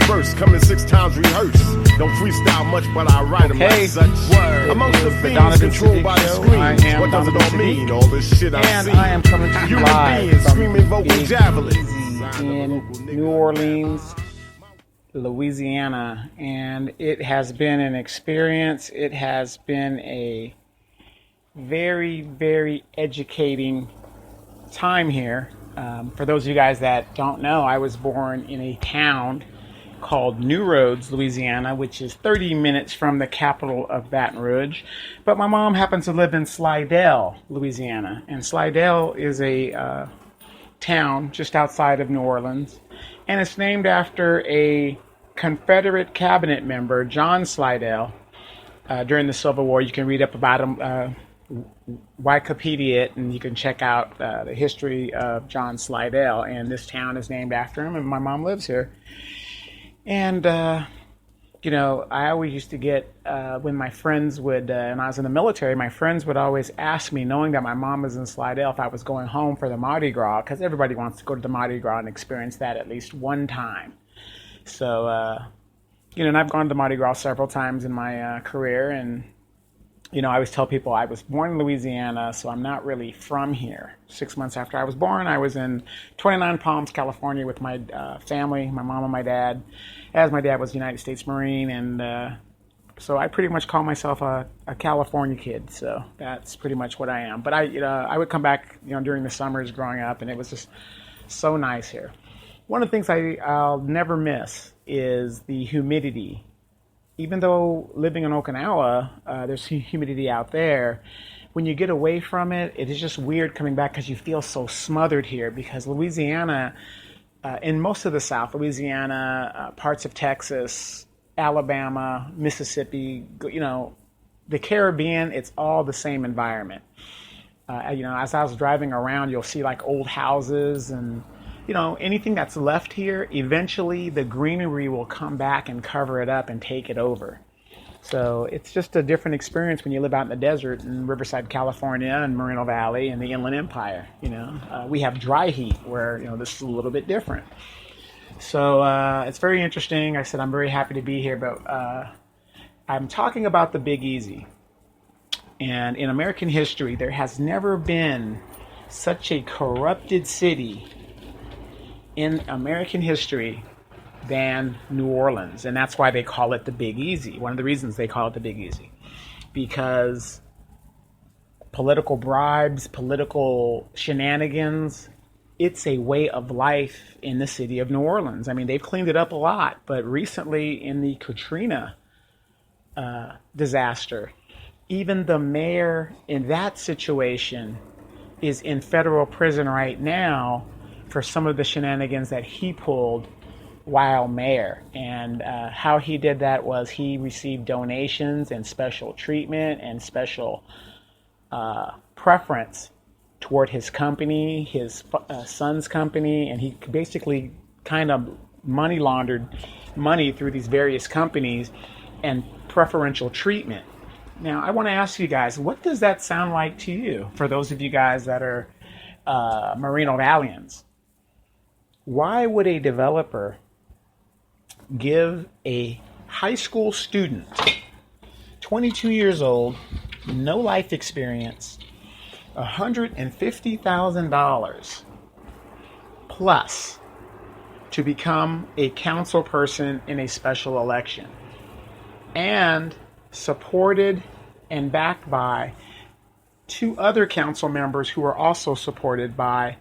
verse, coming 6 times rehearsed. Don't freestyle much, but I write them like such. Word. Amongst the fiends Donovan controlled Siddiq by the Show. screens. I am What does it Donovan all Siddiq. mean? All this shit I And see. I am coming to you Human live beings from screaming vocal Big javelins. Easy in New Orleans, Louisiana. And it has been an experience. It has been a very, very educating time here. For those of you guys that don't know, I was born in a town called New Roads, Louisiana, which is 30 minutes from the capital of Baton Rouge. But my mom happens to live in Slidell, Louisiana. And Slidell is a town just outside of New Orleans. And it's named after a Confederate cabinet member, John Slidell. During the Civil War, you can read up about him, Wikipedia it, and you can check out the history of John Slidell. And this town is named after him, and my mom lives here. And, you know, I always used to get, when my friends would, when I was in the military, my friends would always ask me, knowing that my mom was in Slidell, if I was going home for the Mardi Gras, because everybody wants to go to the Mardi Gras and experience that at least one time. So, you know, and I've gone to the Mardi Gras several times in my career, and you know, I always tell people I was born in Louisiana, so I'm not really from here. 6 months after I was born, I was in 29 Palms, California with my family, my mom and my dad, as my dad was a United States Marine. And so I pretty much call myself a California kid. So that's pretty much what I am. But I would come back, you know, during the summers growing up, and it was just so nice here. One of the things I'll never miss is the humidity. Even though living in Okinawa, there's humidity out there, when you get away from it, it is just weird coming back because you feel so smothered here. Because Louisiana, in most of the South, Louisiana, parts of Texas, Alabama, Mississippi, you know, the Caribbean, it's all the same environment. You know, as I was driving around, you'll see like old houses and you know, anything that's left here, eventually the greenery will come back and cover it up and take it over. So it's just a different experience when you live out in the desert in Riverside, California, and Moreno Valley and the Inland Empire. You know, we have dry heat where, you know, this is a little bit different. So it's very interesting. I said I'm very happy to be here, but I'm talking about the Big Easy. And in American history, there has never been such a corrupted city in American history than New Orleans. And that's why they call it the Big Easy. One of the reasons they call it the Big Easy. Because political bribes, political shenanigans, it's a way of life in the city of New Orleans. I mean, they've cleaned it up a lot. But recently in the Katrina disaster, even the mayor in that situation is in federal prison right now for some of the shenanigans that he pulled while mayor. And how he did that was he received donations and special treatment and special preference toward his company, his son's company, and he basically kind of money laundered money through these various companies and preferential treatment. Now, I want to ask you guys, what does that sound like to you? For those of you guys that are Moreno Valleyans, why would a developer give a high school student, 22 years old, no life experience, $150,000 plus to become a council person in a special election, and supported and backed by 2 other council members who are also supported by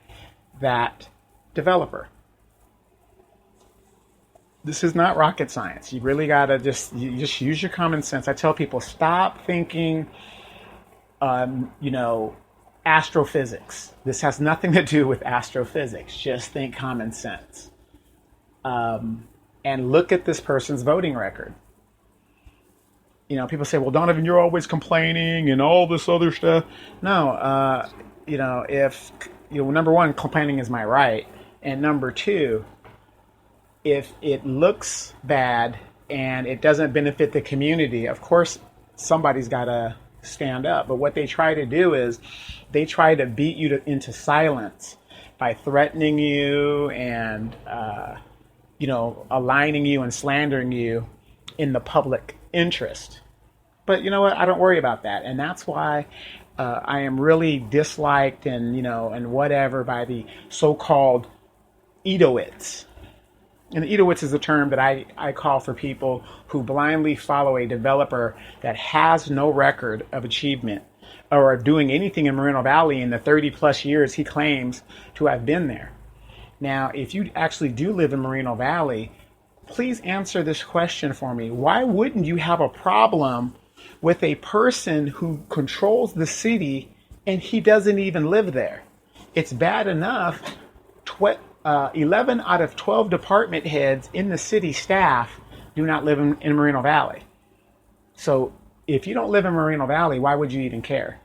that developer? This is not rocket science. You really gotta just use your common sense. I tell people, stop thinking, you know, astrophysics. This has nothing to do with astrophysics. Just think common sense. And look at this person's voting record. You know, people say, well, Donovan, you're always complaining and all this other stuff. No, you know, number one, complaining is my right. And number two, if it looks bad and it doesn't benefit the community, of course, somebody's got to stand up. But what they try to do is they try to beat you into silence by threatening you and aligning you and slandering you in the public interest. But you know what? I don't worry about that, and that's why I am really disliked and whatever by the so-called Edoites. And Edoites is a term that I call for people who blindly follow a developer that has no record of achievement or doing anything in Moreno Valley in the 30 plus years he claims to have been there. Now, if you actually do live in Moreno Valley, please answer this question for me. Why wouldn't you have a problem with a person who controls the city and he doesn't even live there? It's bad enough 11 out of 12 department heads in the city staff do not live in Moreno Valley. So if you don't live in Moreno Valley, why would you even care?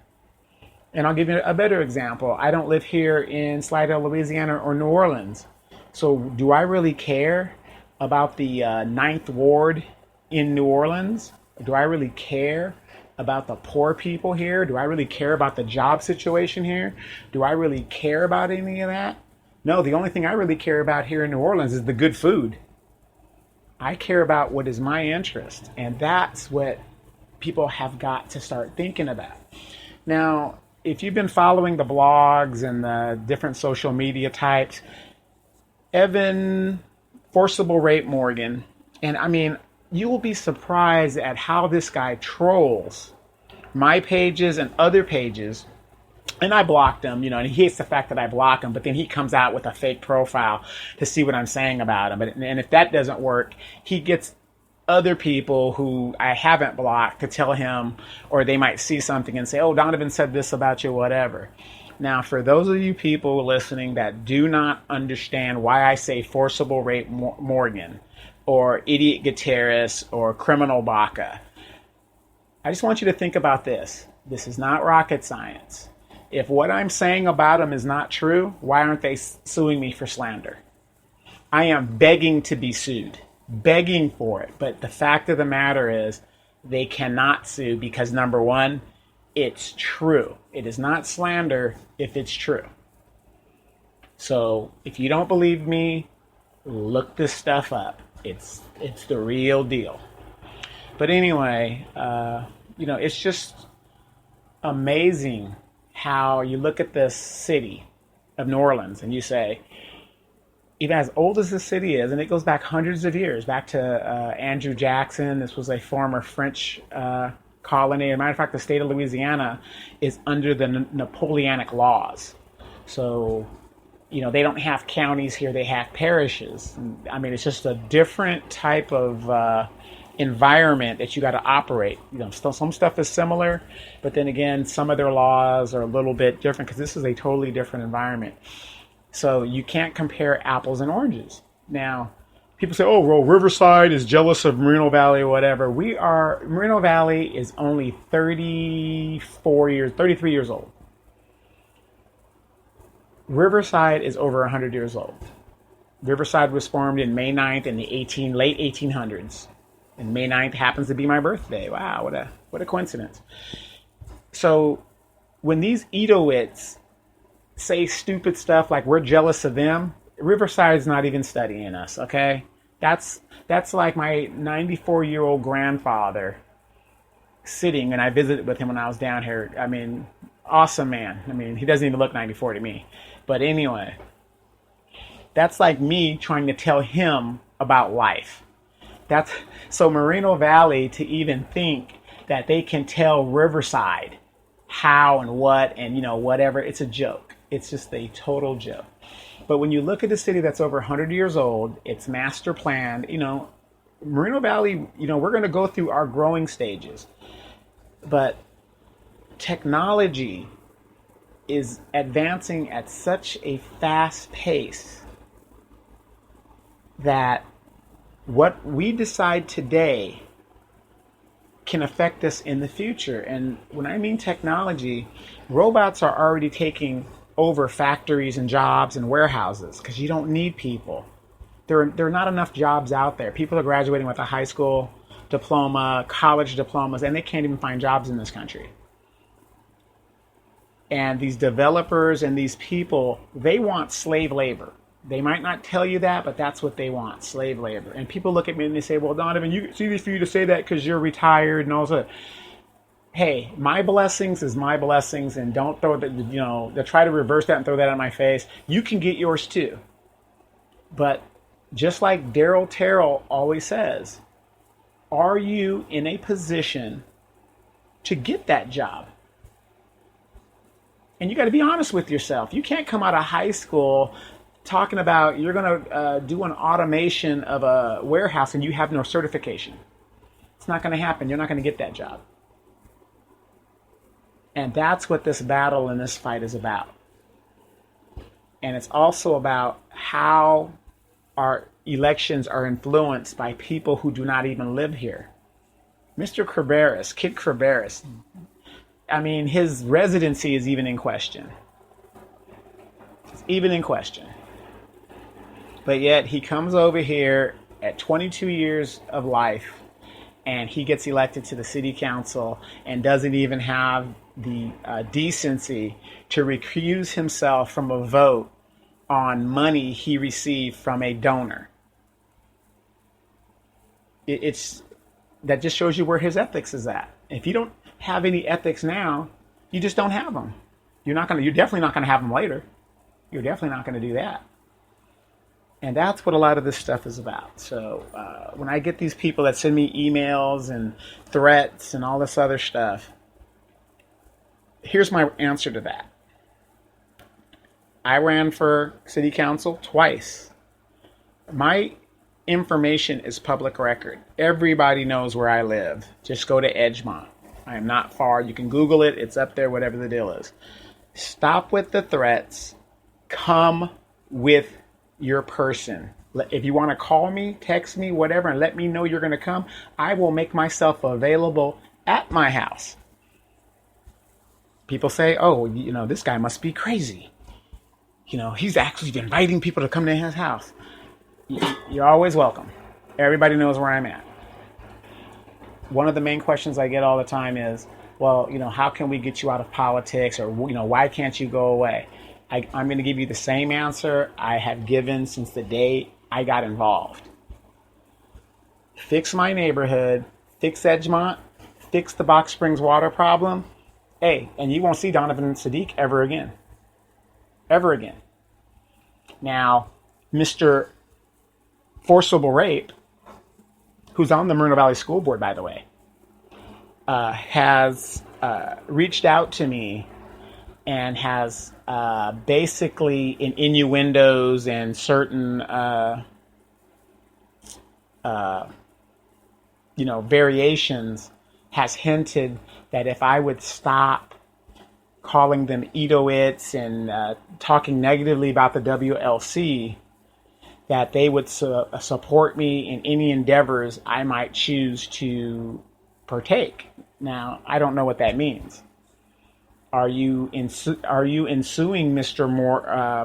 And I'll give you a better example. I don't live here in Slidell, Louisiana or New Orleans. So do I really care about the Ninth Ward in New Orleans? Do I really care about the poor people here? Do I really care about the job situation here? Do I really care about any of that? No, the only thing I really care about here in New Orleans is the good food. I care about what is my interest, and that's what people have got to start thinking about. Now, if you've been following the blogs and the different social media types, Evan Forcible Rape Morgan, and I mean, you will be surprised at how this guy trolls my pages and other pages. And I blocked him, and he hates the fact that I block him, but then he comes out with a fake profile to see what I'm saying about him. And if that doesn't work, he gets other people who I haven't blocked to tell him, or they might see something and say, oh, Donovan said this about you, whatever. Now, for those of you people listening that do not understand why I say Forcible Rape Morgan or Idiot Gutierrez or Criminal Baca, I just want you to think about this. This is not rocket science. If what I'm saying about them is not true, why aren't they suing me for slander? I am begging to be sued, begging for it. But the fact of the matter is they cannot sue because, number one, it's true. It is not slander if it's true. So if you don't believe me, look this stuff up. It's the real deal. But anyway, it's just amazing how you look at this city of New Orleans and you say, even as old as this city is, and it goes back hundreds of years, back to Andrew Jackson. This was a former French colony. As a matter of fact, the state of Louisiana is under the Napoleonic laws. So, they don't have counties here, they have parishes. I mean, it's just a different type of environment that you got to operate. Some stuff is similar, but then again, some of their laws are a little bit different because this is a totally different environment. So you can't compare apples and oranges. Now, people say, oh, well, Riverside is jealous of Moreno Valley or whatever. Moreno Valley is only 33 years old. Riverside is over 100 years old. Riverside was formed in May 9th in the late 1800s. And May 9th happens to be my birthday. Wow, what a coincidence. So when these Edoites say stupid stuff like we're jealous of them, Riverside's not even studying us, okay? That's like my 94-year-old grandfather sitting, and I visited with him when I was down here. I mean, awesome man. I mean, he doesn't even look 94 to me. But anyway, that's like me trying to tell him about life. So Moreno Valley, to even think that they can tell Riverside how and what and whatever, it's a joke. It's just a total joke. But when you look at a city that's over 100 years old, it's master planned. Moreno Valley, we're going to go through our growing stages. But technology is advancing at such a fast pace that what we decide today can affect us in the future. And when I mean technology, robots are already taking over factories and jobs and warehouses because you don't need people. There are not enough jobs out there. People are graduating with a high school diploma, college diplomas, and they can't even find jobs in this country. And these developers and these people, they want slave labor. They might not tell you that, but that's what they want, slave labor. And people look at me and they say, well, Donovan, it's easy for you to say that because you're retired and all that. Hey, my blessings is my blessings, and don't throw that, they try to reverse that and throw that in my face. You can get yours too. But just like Daryl Terrell always says, are you in a position to get that job? And you got to be honest with yourself. You can't come out of high school talking about you're going to do an automation of a warehouse and you have no certification. It's not going to happen. You're not going to get that job. And that's what this battle and this fight is about. And it's also about how our elections are influenced by people who do not even live here. Mr. Kerberos, Kid Kerberos, I mean, his residency is even in question. It's even in question. But yet he comes over here at 22 years of life and he gets elected to the city council and doesn't even have the decency to recuse himself from a vote on money he received from a donor. That just shows you where his ethics is at. If you don't have any ethics now, you just don't have them. You're definitely not going to have them later. You're definitely not going to do that. And that's what a lot of this stuff is about. So when I get these people that send me emails and threats and all this other stuff, here's my answer to that. I ran for city council twice. My information is public record. Everybody knows where I live. Just go to Edgemont. I am not far. You can Google it. It's up there, whatever the deal is. Stop with the threats. Come with your person. If you want to call me, text me, whatever, and let me know you're going to come, I will make myself available at my house. People say, oh, this guy must be crazy. He's actually inviting people to come to his house. You're always welcome. Everybody knows where I'm at. One of the main questions I get all the time is, well, how can we get you out of politics? Or, why can't you go away? I'm going to give you the same answer I have given since the day I got involved. Fix my neighborhood, fix Edgemont, fix the Box Springs water problem. Hey, and you won't see Donovan Sadiq ever again. Ever again. Now, Mr. Forcible Rape, who's on the Moreno Valley School Board, by the way, has reached out to me and has basically in innuendos and certain variations has hinted that if I would stop calling them Edoites and talking negatively about the WLC, that they would support me in any endeavors I might choose to partake. Now, I don't know what that means. Are you ensuing Mr.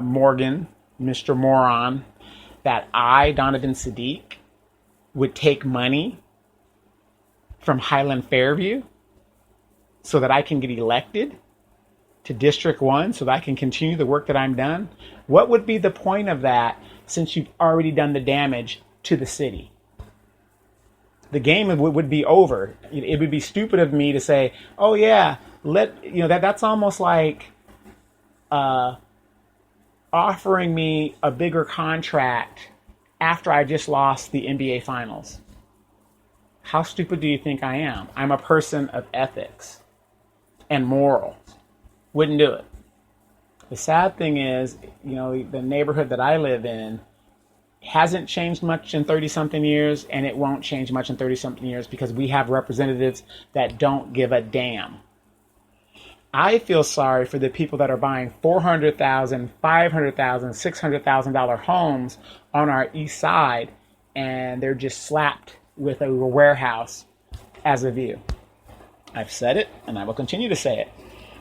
Morgan, Mr. Moron, that I, Donovan Sadiq, would take money from Highland Fairview so that I can get elected to District 1 so that I can continue the work that I'm done? What would be the point of that since you've already done the damage to the city? The game would be over. It would be stupid of me to say, oh yeah, that's almost like offering me a bigger contract after I just lost the NBA Finals. How stupid do you think I am? I'm a person of ethics and morals. Wouldn't do it. The sad thing is, the neighborhood that I live in hasn't changed much in 30-something years, and it won't change much in 30-something years because we have representatives that don't give a damn. I feel sorry for the people that are buying $400,000, $500,000, $600,000 homes on our east side, and they're just slapped with a warehouse as a view. I've said it, and I will continue to say it.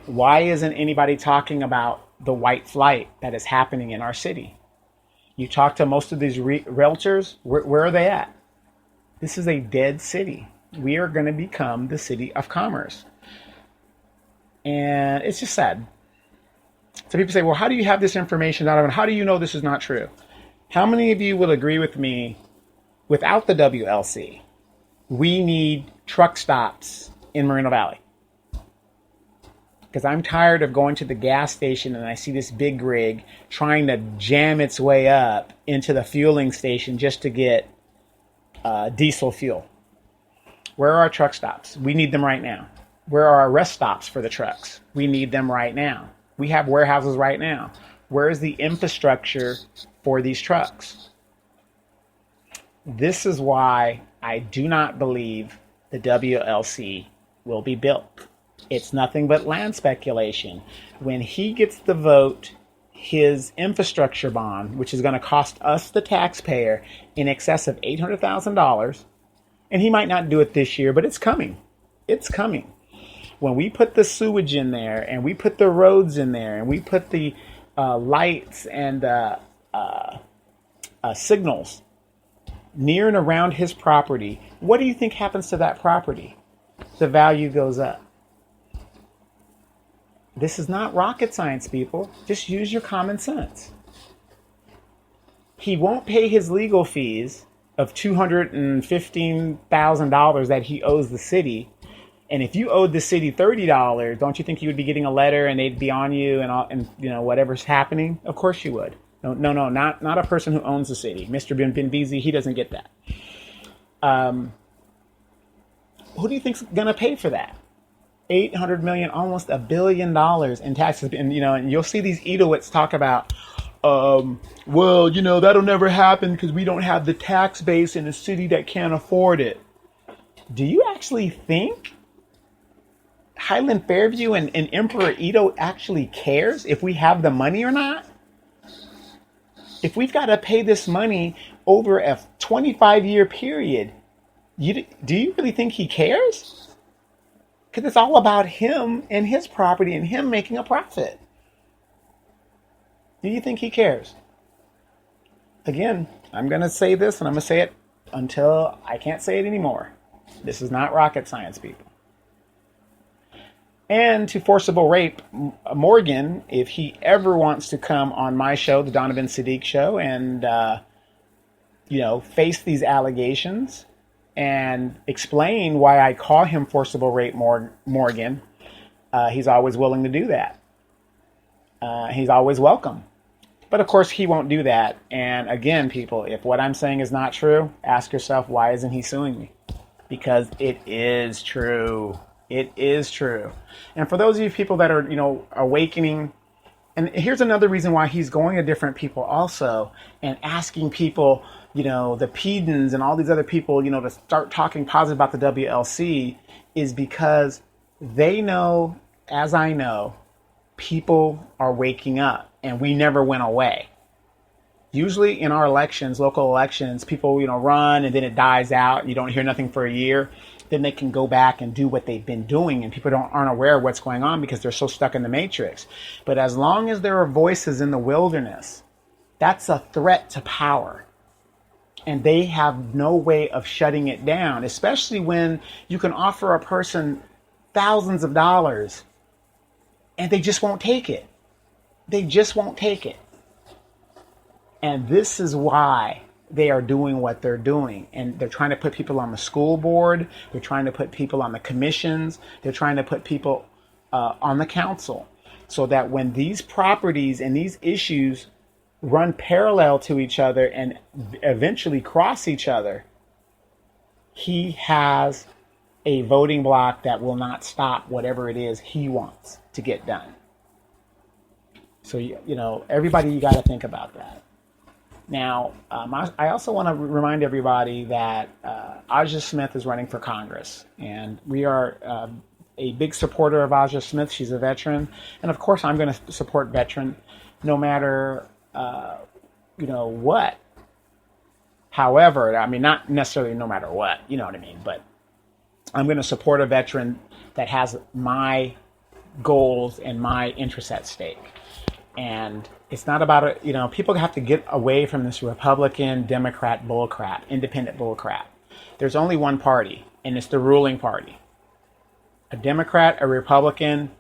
Why isn't anybody talking about the white flight that is happening in our city? You talk to most of these realtors, where are they at? This is a dead city. We are going to become the city of commerce. And it's just sad. So people say, well, how do you have this information, Donovan? How do you know this is not true? How many of you will agree with me, without the WLC, we need truck stops in Moreno Valley? Because I'm tired of going to the gas station and I see this big rig trying to jam its way up into the fueling station just to get diesel fuel. Where are our truck stops? We need them right now. Where are our rest stops for the trucks? We need them right now. We have warehouses right now. Where is the infrastructure for these trucks? This is why I do not believe the WLC will be built. It's nothing but land speculation. When he gets the vote, his infrastructure bond, which is going to cost us, the taxpayer, in excess of $800,000, and he might not do it this year, but it's coming. It's coming. When we put the sewage in there, and we put the roads in there, and we put the lights and signals near and around his property, what do you think happens to that property? The value goes up. This is not rocket science, people. Just use your common sense. He won't pay his legal fees of $215,000 that he owes the city. And if you owed the city $30, don't you think you would be getting a letter and they'd be on you and you know, whatever's happening? Of course you would. No, not a person who owns the city. Mr. Benvizi, he doesn't get that. Who do you think's going to pay for that? $800 million, almost $1 billion in taxes. And, you know, and you'll see these Edowits talk about, well, you know, that'll never happen because we don't have the tax base in a city that can't afford it. Do you actually think Highland Fairview and Emperor Edo actually cares if we have the money or not? If we've got to pay this money over a 25-year period, do you really think he cares? Because it's all about him and his property and him making a profit. Do you think he cares? Again, I'm going to say this and I'm going to say it until I can't say it anymore. This is not rocket science, people. And to forcible rape Morgan, if he ever wants to come on my show, the Donovan Sadiq show, and, face these allegations and explain why I call him forcible rape Morgan, he's always willing to do that. He's always welcome. But of course, he won't do that. And again, people, if what I'm saying is not true, ask yourself, why isn't he suing me? Because it is true. It is true. And for those of you people that are, awakening, and here's another reason why he's going to different people also and asking people, the Pedons and all these other people, to start talking positive about the WLC, is because they know, as I know, people are waking up and we never went away. Usually in our elections, local elections, people, run and then it dies out. You don't hear nothing for a year. Then they can go back and do what they've been doing, and people aren't aware of what's going on because they're so stuck in the matrix. But as long as there are voices in the wilderness, that's a threat to power. And they have no way of shutting it down, especially when you can offer a person thousands of dollars and they just won't take it. They just won't take it. And this is why they are doing what they're doing. And they're trying to put people on the school board. They're trying to put people on the commissions. They're trying to put people on the council, so that when these properties and these issues run parallel to each other and eventually cross each other, he has a voting block that will not stop whatever it is he wants to get done. So, everybody, you got to think about that. Now, I also want to remind everybody that Aja Smith is running for Congress, and we are a big supporter of Aja Smith. She's a veteran, and of course, I'm going to support veteran no matter what. However, I mean, not necessarily no matter what, you know what I mean, but I'm going to support a veteran that has my goals and my interests at stake. And it's not about people have to get away from this Republican, Democrat bullcrap, independent bullcrap. There's only one party, and it's the ruling party. A Democrat, a Republican,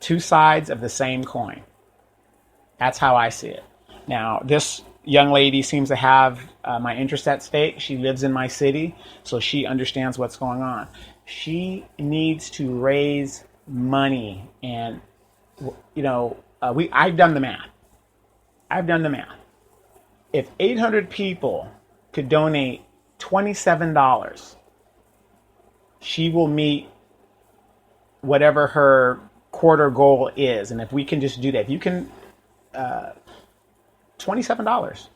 two sides of the same coin. That's how I see it. Now, this young lady seems to have my interest at stake. She lives in my city, so she understands what's going on. She needs to raise money, and I've done the math. If 800 people could donate $27, she will meet whatever her quarter goal is. And if we can just do that, if you can, $27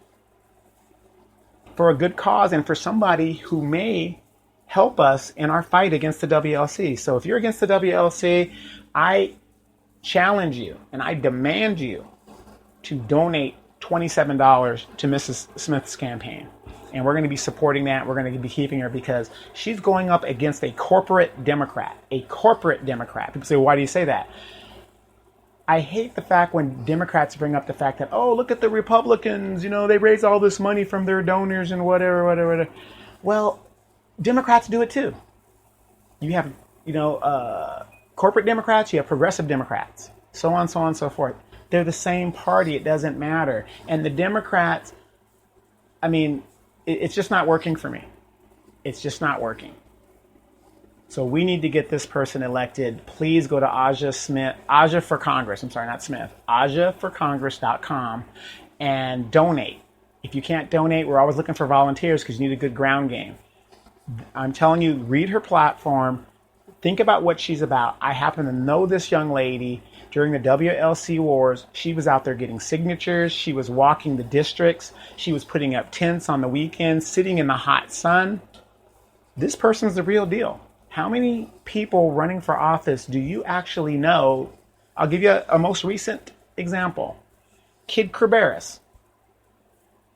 for a good cause and for somebody who may help us in our fight against the WLC. So if you're against the WLC, I challenge you and I demand you to donate $27 to Mrs. Smith's campaign. And we're going to be supporting that. We're going to be keeping her because she's going up against a corporate Democrat. A corporate Democrat. People say, why do you say that? I hate the fact when Democrats bring up the fact that, oh, look at the Republicans, they raise all this money from their donors and whatever. Well, Democrats do it too. You have, corporate Democrats, you have progressive Democrats, so on, so forth. They're the same party. It doesn't matter. And the Democrats, it's just not working for me. It's just not working. So we need to get this person elected. Please go to Aja for Congress. I'm sorry, not Smith. AjaForCongress.com and donate. If you can't donate, we're always looking for volunteers because you need a good ground game. I'm telling you, read her platform. Think about what she's about. I happen to know this young lady. During the WLC wars, she was out there getting signatures. She was walking the districts. She was putting up tents on the weekends, sitting in the hot sun. This person's the real deal. How many people running for office do you actually know? I'll give you a most recent example. Kid Kerberos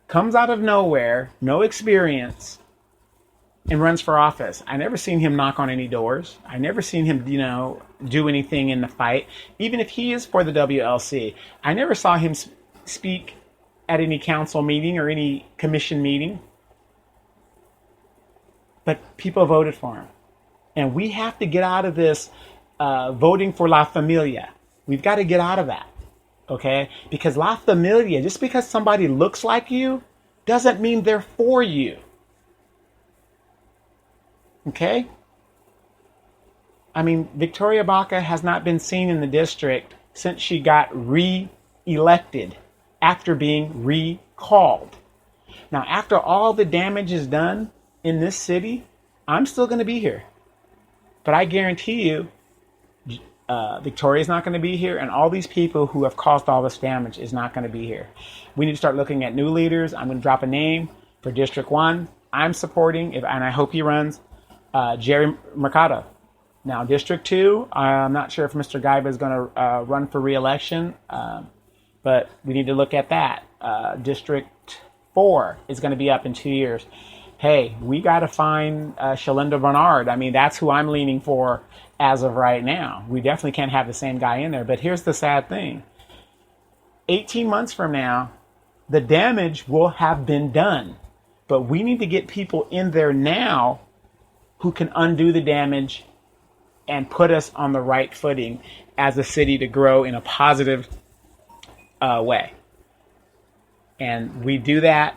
comes out of nowhere, no experience, and runs for office. I never seen him knock on any doors. I never seen him, do anything in the fight. Even if he is for the WLC, I never saw him speak at any council meeting or any commission meeting. But people voted for him. And we have to get out of this voting for La Familia. We've got to get out of that. Okay? Because La Familia, just because somebody looks like you, doesn't mean they're for you. Okay? Victoria Baca has not been seen in the district since she got re-elected after being recalled. Now, after all the damage is done in this city, I'm still going to be here. But I guarantee you, Victoria's not going to be here, and all these people who have caused all this damage is not going to be here. We need to start looking at new leaders. I'm going to drop a name for District 1. I'm supporting, and I hope he runs, Jerry Mercado. Now, District 2, I'm not sure if Mr. Gaiba is going to run for re-election, but we need to look at that. District 4 is going to be up in 2 years. Hey, we got to find Shalinda Bernard. That's who I'm leaning for as of right now. We definitely can't have the same guy in there. But here's the sad thing. 18 months from now, the damage will have been done. But we need to get people in there now who can undo the damage and put us on the right footing as a city to grow in a positive way. And we do that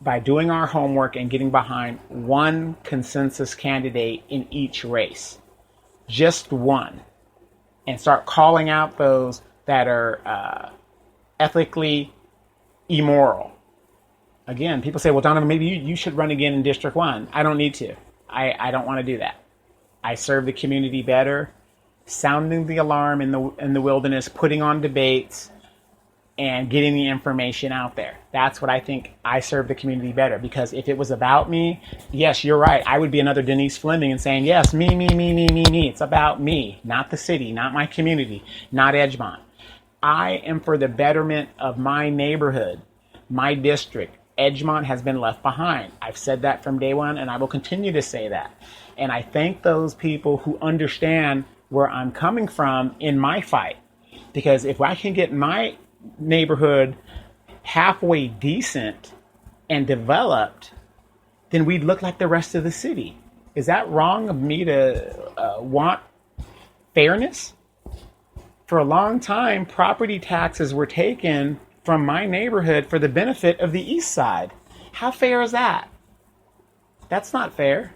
by doing our homework and getting behind one consensus candidate in each race. Just one. And start calling out those that are ethically immoral. Again, people say, well, Donovan, maybe you should run again in District 1. I don't need to. I don't want to do that. I serve the community better, sounding the alarm in the wilderness, putting on debates, and getting the information out there. That's what I think. I serve the community better, because if it was about me, yes, you're right. I would be another Denise Fleming and saying, yes, me. It's about me, not the city, not my community, not Edgemont. I am for the betterment of my neighborhood, my district. Edgemont has been left behind. I've said that from day one, and I will continue to say that. And I thank those people who understand where I'm coming from in my fight. Because if I can get my neighborhood halfway decent and developed, then we'd look like the rest of the city. Is that wrong of me to want fairness? For a long time, property taxes were taken from my neighborhood for the benefit of the east side. How fair is that? That's not fair.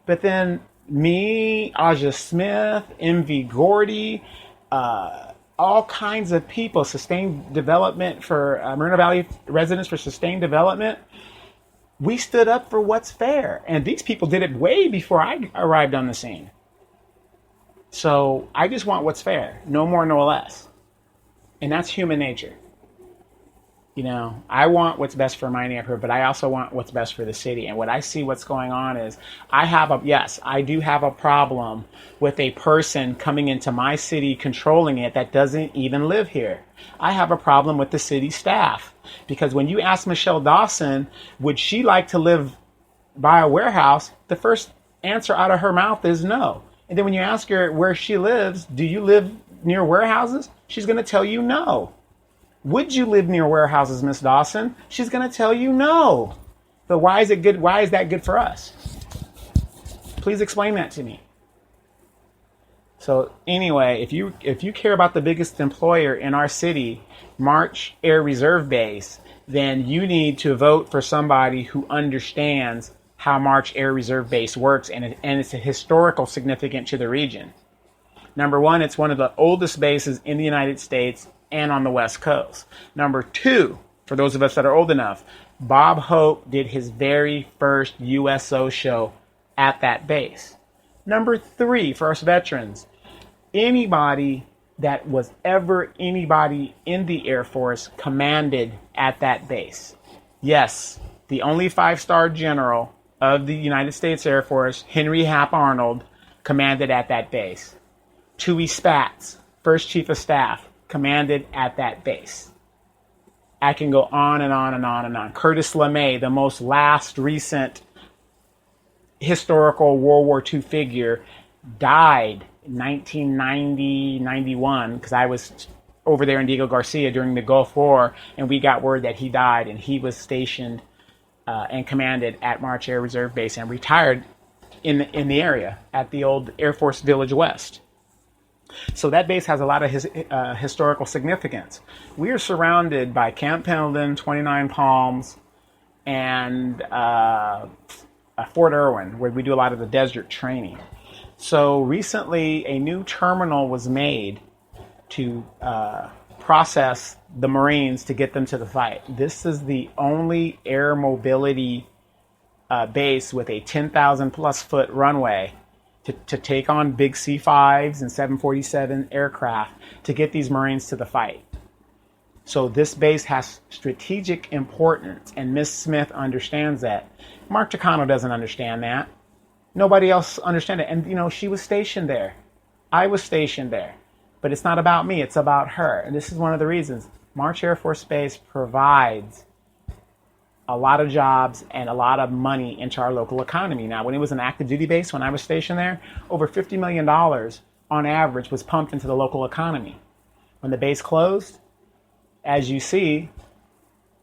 But then me, Aja Smith, MV Gordy, all kinds of people, sustained development for Moreno Valley residents for sustained development, we stood up for what's fair. And these people did it way before I arrived on the scene. So I just want what's fair, no more, no less. And that's human nature. You know, I want what's best for my neighborhood, but I also want what's best for the city. And what I see what's going on is I do have a problem with a person coming into my city, controlling it, that doesn't even live here. I have a problem with the city staff, because when you ask Michelle Dawson, would she like to live by a warehouse? The first answer out of her mouth is no. And then when you ask her where she lives, do you live near warehouses? She's going to tell you no. Would you live near warehouses, Miss Dawson? She's going to tell you no. But why is it good? Why is that good for us? Please explain that to me. So anyway, if you care about the biggest employer in our city, March Air Reserve Base, then you need to vote for somebody who understands how March Air Reserve Base works, and it's a historical significance to the region. Number one, it's one of the oldest bases in the United States and on the West Coast. Number two, for those of us that are old enough, Bob Hope did his very first USO show at that base. Number three, for us veterans, anybody that was ever anybody in the Air Force commanded at that base. Yes, the only 5-star general of the United States Air Force, Henry Hap Arnold, commanded at that base. Tui Spatz, first chief of staff, commanded at that base. I can go on and on and on and on. Curtis LeMay, the most recent historical World War II figure, died in 1990-91, because I was over there in Diego Garcia during the Gulf War, and we got word that he died, and he was stationed and commanded at March Air Reserve Base and retired in the area at the old Air Force Village West. So that base has a lot of historical significance. We are surrounded by Camp Pendleton, 29 Palms, and Fort Irwin, where we do a lot of the desert training. So recently, a new terminal was made to process the Marines to get them to the fight. This is the only air mobility base with a 10,000 plus foot runway to take on big C-5s and 747 aircraft to get these Marines to the fight. So this base has strategic importance, and Miss Smith understands that. Mark Takano doesn't understand that. Nobody else understands it. And, you know, she was stationed there. I was stationed there. But it's not about me, it's about her. And this is one of the reasons. March Air Force Base provides a lot of jobs and a lot of money into our local economy. Now, when it was an active duty base, when I was stationed there, over $50 million on average was pumped into the local economy. When the base closed, as you see,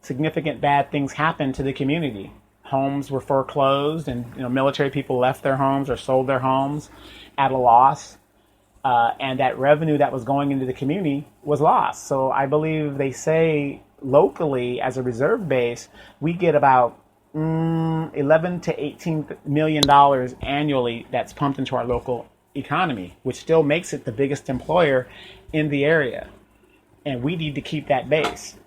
significant bad things happened to the community. Homes were foreclosed, and military people left their homes or sold their homes at a loss. And that revenue that was going into the community was lost. So I believe they say locally, as a reserve base, we get about 11 to 18 million dollars annually that's pumped into our local economy, which still makes it the biggest employer in the area. And we need to keep that base.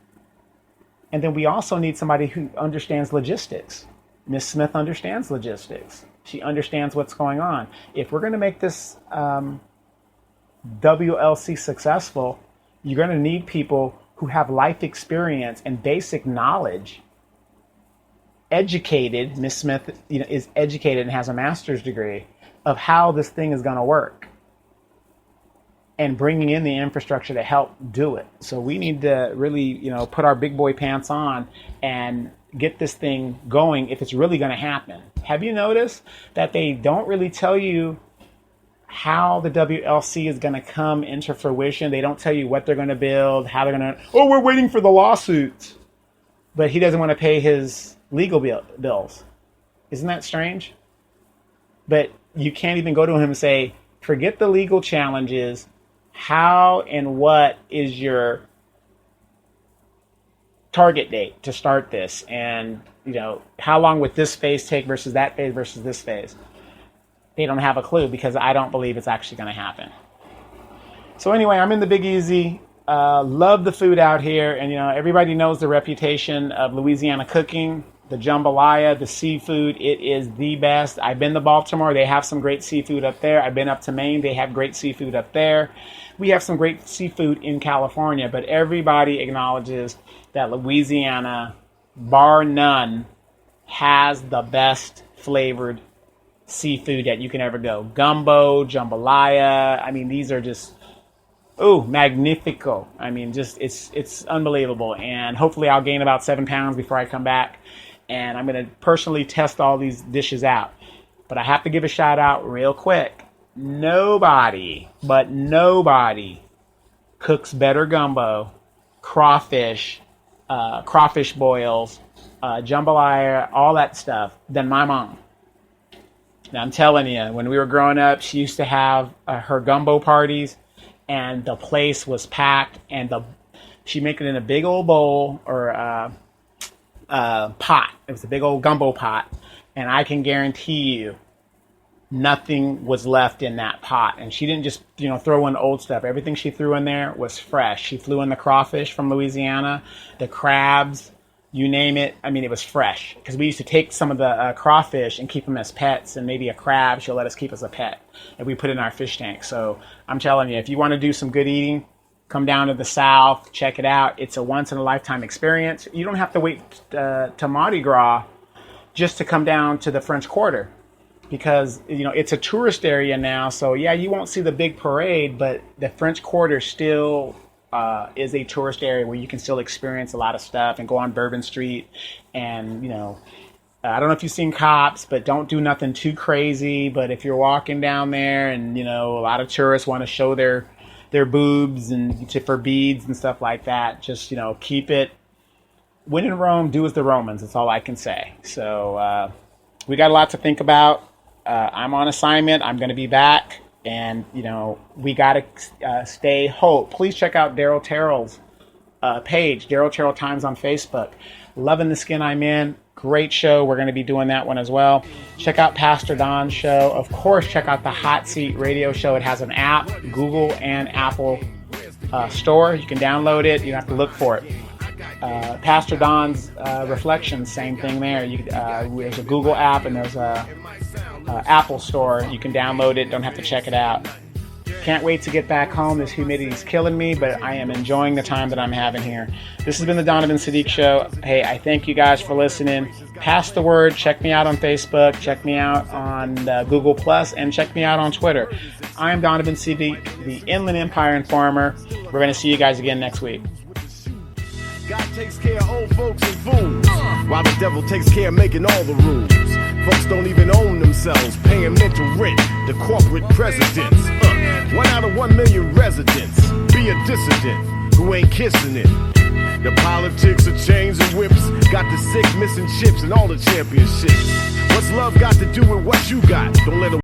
And then we also need somebody who understands logistics. Ms. Smith understands logistics. She understands what's going on. If we're going to make this WLC successful, you're going to need people who have life experience and basic knowledge, educated. Ms. Smith is educated and has a master's degree of how this thing is going to work, and bringing in the infrastructure to help do it. So we need to really, put our big boy pants on and get this thing going if it's really going to happen. Have you noticed that they don't really tell you how the WLC is going to come into fruition? They don't tell you what they're going to build, how they're going to, we're waiting for the lawsuits. But he doesn't want to pay his legal bills. Isn't that strange? But you can't even go to him and say, forget the legal challenges. How and what is your target date to start this, and how long would this phase take versus that phase versus this phase. They don't have a clue because I don't believe it's actually going to happen. So anyway, I'm in the Big Easy. Love the food out here, and everybody knows the reputation of Louisiana cooking, the jambalaya, the seafood. It is the best. I've been to Baltimore. They have some great seafood up there. I've been up to Maine. They have great seafood up there. We have some great seafood in California, but everybody acknowledges that Louisiana, bar none, has the best flavored seafood that you can ever go. Gumbo, jambalaya. I mean, these are just, magnifico. I mean, just it's unbelievable. And hopefully I'll gain about 7 pounds before I come back. And I'm going to personally test all these dishes out. But I have to give a shout out real quick. Nobody cooks better gumbo, crawfish boils, jambalaya, all that stuff than my mom. Now, I'm telling you, when we were growing up, she used to have her gumbo parties, and the place was packed, and she'd make it in a big old bowl or pot. It was a big old gumbo pot, and I can guarantee you nothing was left in that pot. And she didn't just throw in old stuff. Everything she threw in there was fresh. She threw in the crawfish from Louisiana, the crabs, you name it. I mean, it was fresh, because we used to take some of the crawfish and keep them as pets, and maybe a crab she'll let us keep as a pet, and we put it in our fish tank. So I'm telling you, if you want to do some good eating, come down to the South, check it out. It's a once-in-a-lifetime experience. You don't have to wait to Mardi Gras just to come down to the French Quarter, because it's a tourist area now. So yeah, you won't see the big parade, but the French Quarter still is a tourist area where you can still experience a lot of stuff and go on Bourbon Street. And I don't know if you've seen Cops, but don't do nothing too crazy. But if you're walking down there and a lot of tourists want to show their boobs and for beads and stuff like that, just keep it. When in Rome, do as the Romans. That's all I can say. So we got a lot to think about. I'm on assignment. I'm going to be back. And, we got to stay hope. Please check out Daryl Terrell's page, Daryl Terrell Times on Facebook. Loving the skin I'm in. Great show. We're going to be doing that one as well. Check out Pastor Don's show. Of course, check out the Hot Seat Radio Show. It has an app, Google and Apple store. You can download it. You don't have to look for it. Pastor Don's Reflections, same thing there. There's a Google app and there's a Apple store. You can download it. Don't have to check it out. Can't wait to get back home. This humidity is killing me, but I am enjoying the time that I'm having here. This has been the Donovan Sadiq Show. Hey, I thank you guys for listening. Pass the word. Check me out on Facebook. Check me out on Google Plus, and check me out on Twitter. I am Donovan Sadiq, the Inland Empire Informer. We're going to see you guys again next week. God takes care of old folks and fools, while the devil takes care of making all the rules. Folks don't even own themselves, paying mental rent to corporate presidents. 1 out of 1 million residents be a dissident who ain't kissing it. The politics of chains and whips got the sick missing chips and all the championships. What's love got to do with what you got? Don't let them